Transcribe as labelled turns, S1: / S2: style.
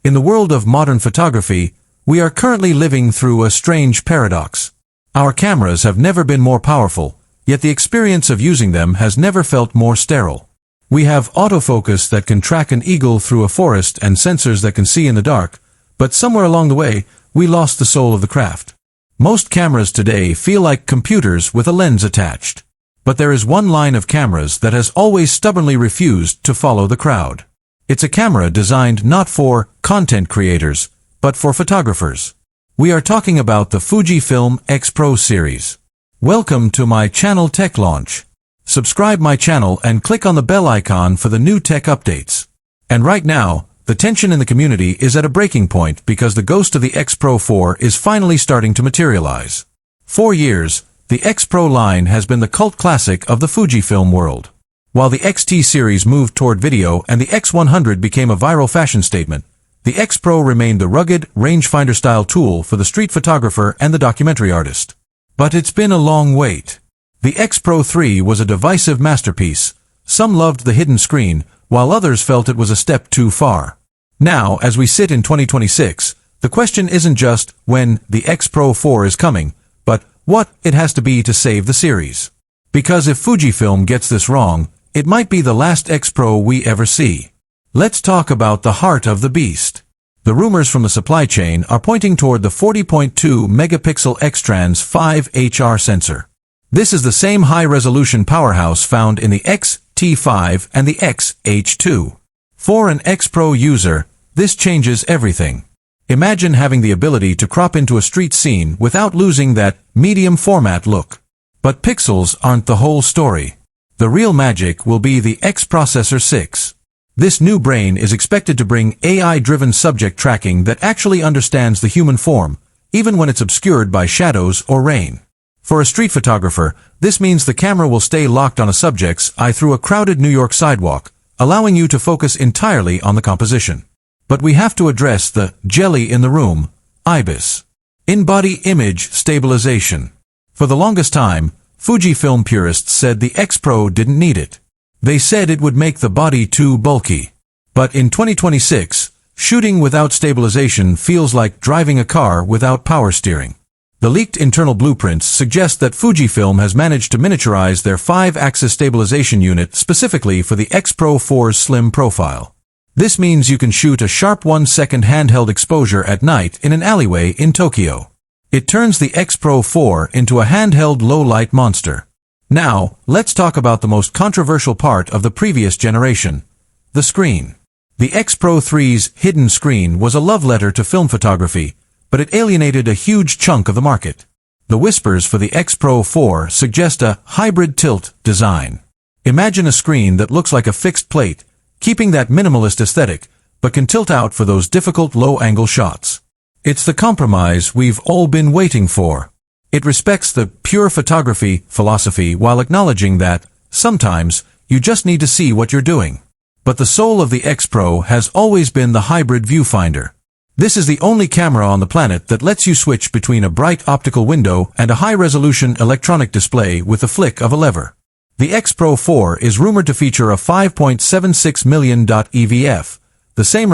S1: In the world of modern photography, we are currently living through a strange paradox. Our cameras have never been more powerful, yet the experience of using them has never felt more sterile. We have autofocus that can track an eagle through a forest and sensors that can see in the dark, but somewhere along the way, we lost the soul of the craft. Most cameras today feel like computers with a lens attached. But there is one line of cameras that has always stubbornly refused to follow the crowd. It's a camera designed not for content creators, but for photographers. We are talking about the Fujifilm X-Pro series. Welcome to my channel Tech Launch. Subscribe my channel and click on the bell icon for the new tech updates. And right now, the tension in the community is at a breaking point because the ghost of the XPro 4 is finally starting to materialize. For years, the XPro line has been the cult classic of the Fujifilm world. While the XT series moved toward video and the X100 became a viral fashion statement, the XPro remained the rugged, rangefinder-style tool for the street photographer and the documentary artist. But it's been a long wait. The XPro 3 was a divisive masterpiece. Some loved the hidden screen, while others felt it was a step too far. Now, as we sit in 2026, the question isn't just when the XPro 4 is coming, but what it has to be to save the series. Because if Fujifilm gets this wrong, it might be the last XPro we ever see. Let's talk about the heart of the beast. The rumors from the supply chain are pointing toward the 40.2 megapixel X-Trans 5HR sensor. This is the same high-resolution powerhouse found in the X-T5 and the X-H2. For an XPro user, this changes everything. Imagine having the ability to crop into a street scene without losing that medium format look. But pixels aren't the whole story. The real magic will be the X Processor 6. This new brain is expected to bring AI-driven subject tracking that actually understands the human form, even when it's obscured by shadows or rain. For a street photographer, this means the camera will stay locked on a subject's eye through a crowded New York sidewalk, allowing you to focus entirely on the composition. But we have to address the jelly in the room, IBIS. In-body image stabilization. For the longest time, Fujifilm purists said the XPro didn't need it. They said it would make the body too bulky. But in 2026, shooting without stabilization feels like driving a car without power steering. The leaked internal blueprints suggest that Fujifilm has managed to miniaturize their 5-axis stabilization unit specifically for the XPro 4's slim profile. This means you can shoot a sharp 1-second handheld exposure at night in an alleyway in Tokyo. It turns the XPro 4 into a handheld low-light monster. Now, let's talk about the most controversial part of the previous generation, the screen. The XPro 3's hidden screen was a love letter to film photography, but it alienated a huge chunk of the market. The whispers for the XPro 4 suggest a hybrid tilt design. Imagine a screen that looks like a fixed plate, keeping that minimalist aesthetic, but can tilt out for those difficult low-angle shots. It's the compromise we've all been waiting for. It respects the pure photography philosophy while acknowledging that, sometimes, you just need to see what you're doing. But the soul of the XPro has always been the hybrid viewfinder. This is the only camera on the planet that lets you switch between a bright optical window and a high-resolution electronic display with the flick of a lever. The XPro 4 is rumored to feature a 5.76 million EVF, the same